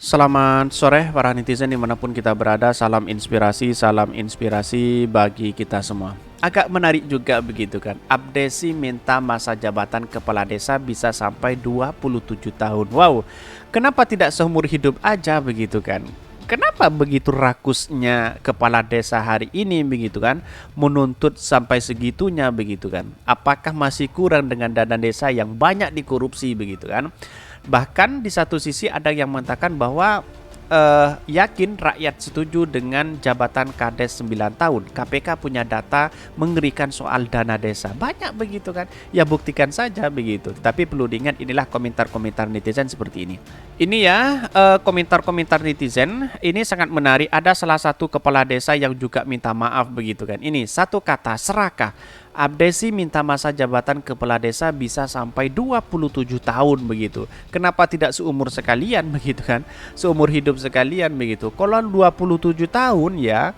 Selamat sore para netizen dimanapun kita berada. Salam inspirasi bagi kita semua. Agak menarik juga begitu kan. Abdesi minta masa jabatan kepala desa bisa sampai 27 tahun. Wow, kenapa tidak seumur hidup aja begitu kan? Kenapa begitu rakusnya kepala desa hari ini begitu kan? Menuntut sampai segitunya begitu kan? Apakah masih kurang dengan dana desa yang banyak dikorupsi begitu kan? Bahkan di satu sisi ada yang mengatakan bahwa yakin rakyat setuju dengan jabatan Kades 9 tahun. KPK punya data mengerikan soal dana desa. Banyak begitu kan. Ya buktikan saja begitu. Tapi perlu diingat inilah komentar-komentar netizen seperti ini. Ini ya komentar-komentar netizen ini sangat menarik. Ada salah satu kepala desa yang juga minta maaf begitu kan. Ini satu kata serakah. Abdesi minta masa jabatan kepala desa bisa sampai 27 tahun begitu. Kenapa tidak seumur sekalian begitu kan? Seumur hidup sekalian begitu. Kalau 27 tahun ya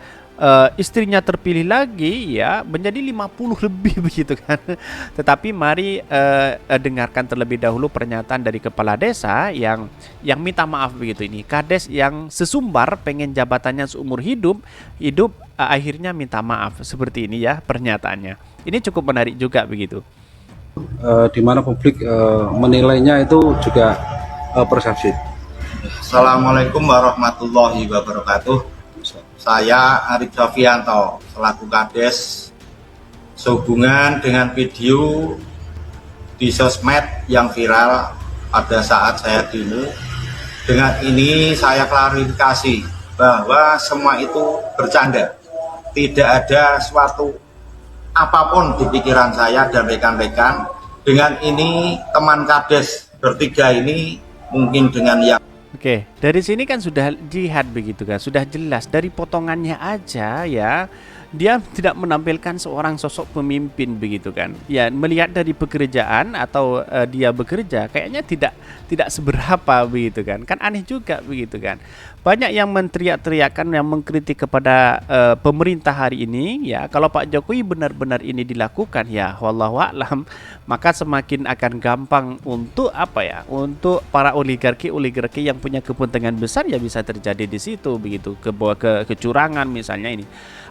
istrinya terpilih lagi ya menjadi 50 lebih begitu kan. Tetapi mari dengarkan terlebih dahulu pernyataan dari kepala desa yang minta maaf begitu ini. Kades yang sesumbar pengen jabatannya seumur hidup akhirnya minta maaf seperti ini ya pernyataannya. Ini cukup menarik juga begitu. Di mana publik menilainya itu juga persepsi. Assalamualaikum warahmatullahi wabarakatuh. Saya Arif Sofianto selaku Kades sehubungan dengan video di sosmed yang viral pada saat saya demo. Dengan ini saya klarifikasi bahwa semua itu bercanda. Tidak ada suatu apapun di pikiran saya dan rekan-rekan. Dengan ini teman Kades bertiga ini mungkin dengan yang Oke, dari sini kan sudah jihad begitu kan, sudah jelas dari potongannya aja ya. Dia tidak menampilkan seorang sosok pemimpin begitu kan. Ya, melihat dari pekerjaan atau dia bekerja kayaknya tidak seberapa begitu kan. Kan aneh juga begitu kan. Banyak yang menteriak-teriakan yang mengkritik kepada pemerintah hari ini ya. Kalau Pak Jokowi benar-benar ini dilakukan ya wallahu a'lam, maka semakin akan gampang untuk apa ya? Untuk para oligarki yang punya kepentingan besar ya bisa terjadi di situ begitu, kecurangan misalnya ini.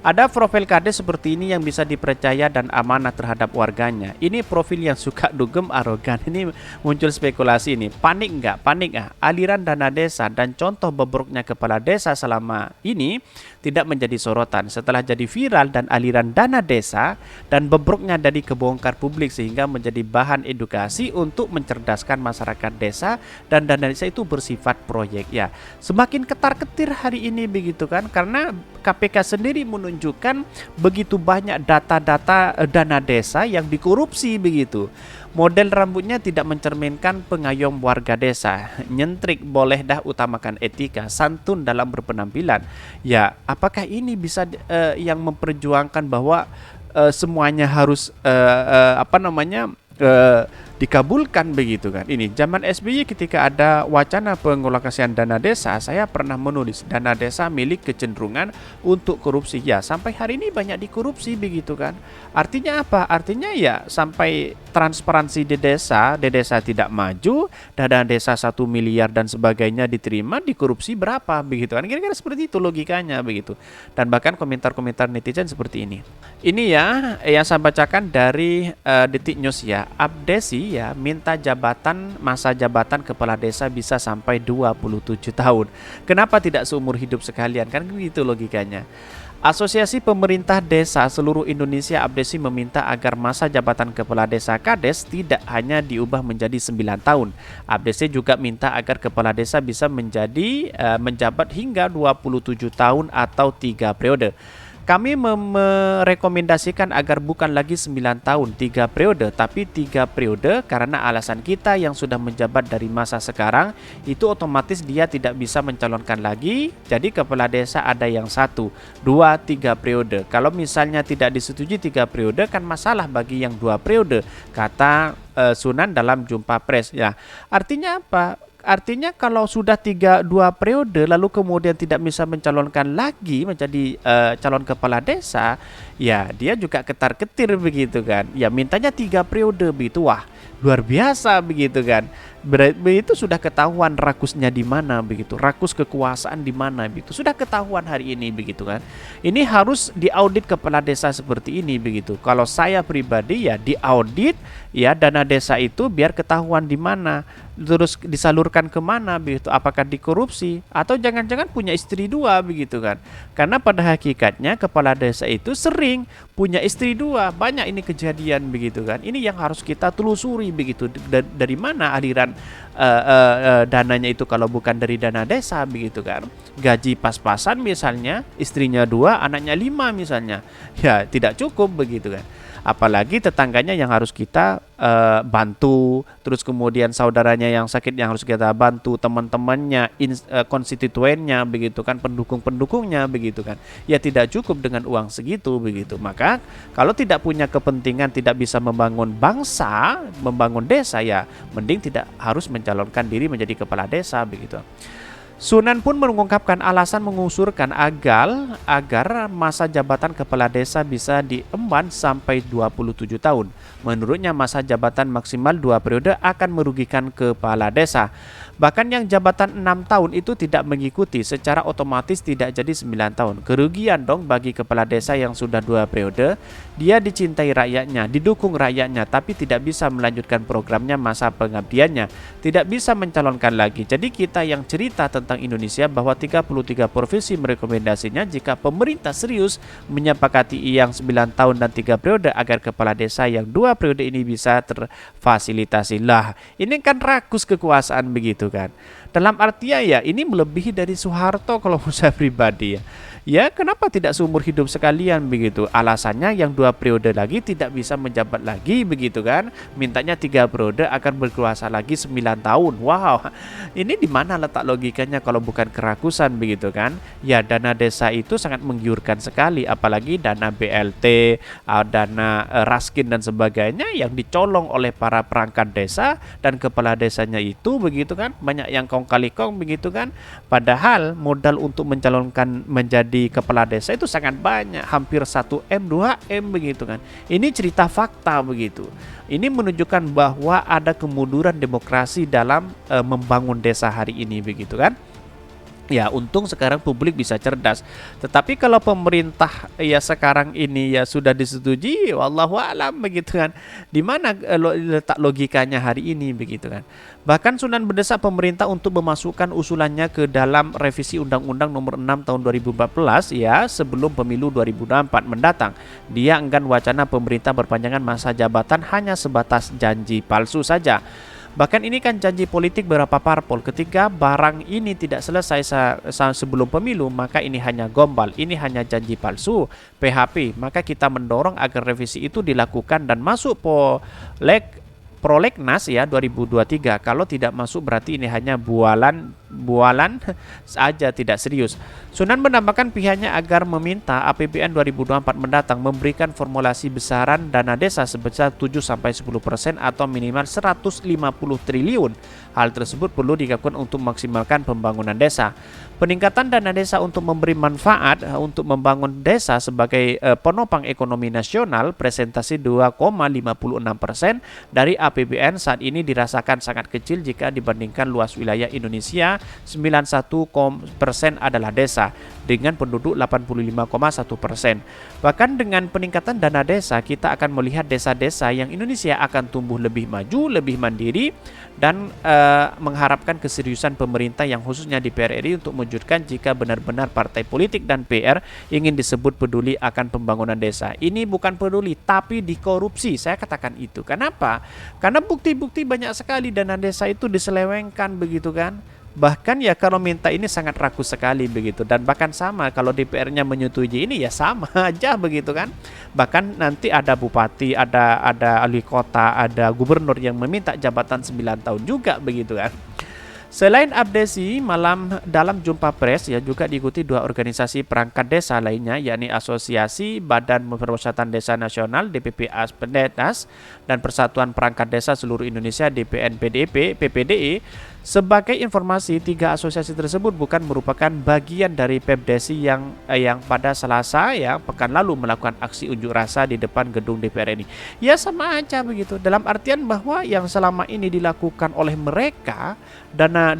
Ada profil kades seperti ini yang bisa dipercaya dan amanah terhadap warganya. Ini profil yang suka dugem, arogan. Ini muncul spekulasi ini. Panik nggak? Panik nggak? Aliran dana desa dan contoh bobroknya kepala desa selama ini tidak menjadi sorotan setelah jadi viral dan aliran dana desa dan bobroknya dari kebongkar publik sehingga menjadi bahan edukasi untuk mencerdaskan masyarakat desa dan dana desa itu bersifat proyek ya. Semakin ketar-ketir hari ini begitu kan karena KPK sendiri menunjukkan begitu banyak data-data dana desa yang dikorupsi begitu. Model rambutnya tidak mencerminkan pengayom warga desa. Nyentrik boleh dah utamakan etika, santun dalam berpenampilan. Ya, apakah ini bisa yang memperjuangkan bahwa semuanya harus dikabulkan begitu kan. Ini zaman SBY ketika ada wacana pengalokasian dana desa, saya pernah menulis dana desa milik kecenderungan untuk korupsi. Ya, sampai hari ini banyak dikorupsi begitu kan. Artinya apa? Artinya ya sampai transparansi di desa tidak maju, dana desa 1 miliar dan sebagainya diterima, dikorupsi berapa begitu kan. Kira-kira seperti itu logikanya begitu. Dan bahkan komentar-komentar netizen seperti ini. Ini ya yang saya bacakan dari Detik News ya. Abdesi ya minta masa jabatan kepala desa bisa sampai 27 tahun. Kenapa tidak seumur hidup sekalian? Kan begitu logikanya. Asosiasi Pemerintah Desa seluruh Indonesia Abdesi meminta agar masa jabatan kepala desa Kades tidak hanya diubah menjadi 9 tahun. Abdesi juga minta agar kepala desa bisa menjabat hingga 27 tahun atau 3 periode. Kami merekomendasikan agar bukan lagi 9 tahun 3 periode, tapi 3 periode karena alasan kita yang sudah menjabat dari masa sekarang itu otomatis dia tidak bisa mencalonkan lagi. Jadi kepala desa ada yang 1, 2, 3 periode. Kalau misalnya tidak disetujui 3 periode kan masalah bagi yang 2 periode, kata Sunan dalam jumpa pers ya. Artinya apa? artinya kalau sudah 2 periode lalu kemudian tidak bisa mencalonkan lagi menjadi calon kepala desa, ya dia juga ketar-ketir begitu kan. Ya mintanya 3 periode begitu. Wah, luar biasa begitu kan. Begitu sudah ketahuan rakusnya di mana begitu, rakus kekuasaan di mana begitu. Sudah ketahuan hari ini begitu kan. Ini harus diaudit kepala desa seperti ini begitu. Kalau saya pribadi ya diaudit ya dana desa itu biar ketahuan di mana, terus disalurkan kemana begitu, apakah dikorupsi atau jangan-jangan punya istri 2 begitu kan. Karena pada hakikatnya kepala desa itu sering punya istri 2, banyak ini kejadian begitu kan. Ini yang harus kita telusuri begitu, dari mana aliran dananya itu kalau bukan dari dana desa begitu kan. Gaji pas-pasan misalnya, istrinya 2, anaknya 5 misalnya, ya tidak cukup begitu kan. Apalagi tetangganya yang harus kita bantu, terus kemudian saudaranya yang sakit yang harus kita bantu, teman-temannya, konstituennya begitu kan, pendukung-pendukungnya begitu kan. Ya tidak cukup dengan uang segitu begitu. Maka kalau tidak punya kepentingan, tidak bisa membangun bangsa, membangun desa, ya mending tidak harus mencalonkan diri menjadi kepala desa begitu. Sunan pun mengungkapkan alasan mengusurkan agar masa jabatan kepala desa bisa diemban sampai 27 tahun. Menurutnya masa jabatan maksimal 2 periode akan merugikan kepala desa. Bahkan yang jabatan 6 tahun itu tidak mengikuti, secara otomatis tidak jadi 9 tahun. Kerugian dong bagi kepala desa yang sudah 2 periode. Dia dicintai rakyatnya, didukung rakyatnya, tapi tidak bisa melanjutkan programnya masa pengabdiannya, tidak bisa mencalonkan lagi. Jadi kita yang cerita tentang Indonesia bahwa 33 provinsi merekomendasinya jika pemerintah serius menyepakati yang 9 tahun dan 3 periode agar kepala desa yang 2 periode ini bisa terfasilitasi. Lah, ini kan rakus kekuasaan begitu kan. Dalam artian ya ini melebihi dari Soeharto kalau saya pribadi ya. Ya kenapa tidak seumur hidup sekalian begitu. Alasannya yang 2 periode lagi tidak bisa menjabat lagi begitu kan. Mintanya 3 periode akan berkuasa lagi 9 tahun. Wow, ini di mana letak logikanya kalau bukan kerakusan begitu kan. Ya dana desa itu sangat menggiurkan sekali. Apalagi dana BLT, dana raskin dan sebagainya yang dicolong oleh para perangkat desa dan kepala desanya itu begitu kan. Banyak yang kong kali kong begitu kan. Padahal modal untuk mencalonkan menjadi kepala desa itu sangat banyak, hampir 1M, 2M begitu kan. Ini cerita fakta begitu. Ini menunjukkan bahwa ada kemunduran demokrasi dalam membangun desa hari ini begitu kan. Ya untung sekarang publik bisa cerdas. Tetapi kalau pemerintah ya sekarang ini ya sudah disetujui, wallahu alam begitu kan. Di mana letak logikanya hari ini begitu kan. Bahkan Sunan mendesak pemerintah untuk memasukkan usulannya ke dalam revisi Undang-Undang Nomor 6 Tahun 2014 ya sebelum pemilu 2024 mendatang. Dia enggan wacana pemerintah berpanjangan masa jabatan hanya sebatas janji palsu saja. Bahkan ini kan janji politik beberapa parpol. Ketika barang ini tidak selesai sebelum pemilu, maka ini hanya gombal, ini hanya janji palsu, PHP. Maka kita mendorong agar revisi itu dilakukan dan masuk prolegnas ya 2023. Kalau tidak masuk berarti ini hanya bualan saja, tidak serius. Sunan menambahkan pihaknya agar meminta APBN 2024 mendatang memberikan formulasi besaran dana desa sebesar 7-10% atau minimal 150 triliun. Hal tersebut perlu dilakukan untuk memaksimalkan pembangunan desa. Peningkatan dana desa untuk memberi manfaat untuk membangun desa sebagai penopang ekonomi nasional presentasi 2,56% dari APBN saat ini dirasakan sangat kecil jika dibandingkan luas wilayah Indonesia. 91% adalah desa dengan penduduk 85,1%. Bahkan dengan peningkatan dana desa kita akan melihat desa-desa yang Indonesia akan tumbuh lebih maju, lebih mandiri dan mengharapkan keseriusan pemerintah yang khususnya DPR RI untuk mewujudkan jika benar-benar partai politik dan PR ingin disebut peduli akan pembangunan desa. Ini bukan peduli tapi dikorupsi. Saya katakan itu. Kenapa? Karena bukti-bukti banyak sekali dana desa itu diselewengkan begitu kan. Bahkan ya kalau minta ini sangat rakus sekali begitu. Dan bahkan sama kalau DPR-nya menyetujui ini ya sama aja begitu kan. Bahkan nanti ada bupati, ada wali kota, ada gubernur yang meminta jabatan 9 tahun juga begitu kan. Selain abdesi, dalam jumpa pers ya juga diikuti dua organisasi perangkat desa lainnya, yakni Asosiasi Badan Pemusatan Desa Nasional DPPA Pendetas dan Persatuan Perangkat Desa Seluruh Indonesia DPNPDP PPDE. Sebagai informasi, tiga asosiasi tersebut bukan merupakan bagian dari Pebdesi yang pada Selasa ya pekan lalu melakukan aksi unjuk rasa di depan gedung DPR ini. Ya sama aja begitu. Dalam artian bahwa yang selama ini dilakukan oleh mereka, dana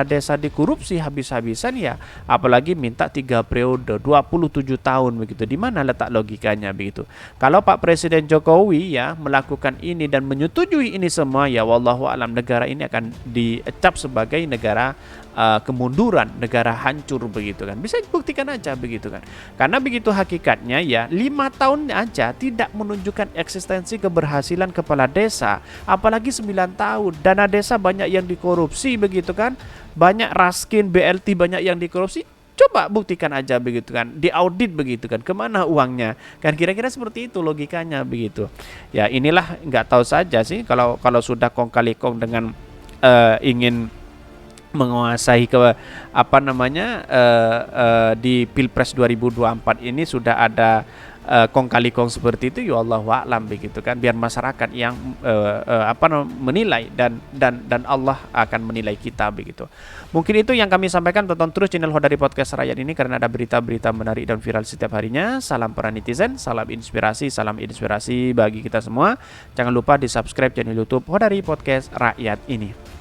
desa dikorupsi habis-habisan ya, apalagi minta 3 periode 27 tahun begitu. Di mana letak logikanya begitu? Kalau Pak Presiden Jokowi ya melakukan ini dan menyetujui ini semua, ya wallahu alam negara ini akan dicap sebagai negara kemunduran, negara hancur begitu kan. Bisa dibuktikan aja begitu kan. Karena begitu hakikatnya ya 5 tahun aja tidak menunjukkan eksistensi keberhasilan kepala desa, apalagi 9 tahun. Dana desa banyak yang dikorupsi begitu kan. Banyak Raskin, BLT banyak yang dikorupsi. Coba buktikan aja begitu kan, diaudit begitu kan, kemana uangnya kan, kira-kira seperti itu logikanya begitu. Ya inilah nggak tahu saja sih kalau sudah kong kali kong dengan ingin menguasai di Pilpres 2024 ini sudah ada kong kali kong seperti itu, ya Allah wa'lam begitu kan, biar masyarakat yang menilai dan Allah akan menilai kita begitu. Mungkin itu yang kami sampaikan. Tonton terus channel Hodari Podcast Rakyat ini karena ada berita-berita menarik dan viral setiap harinya. Salam para netizen, salam inspirasi bagi kita semua. Jangan lupa di subscribe channel YouTube Hodari Podcast Rakyat ini.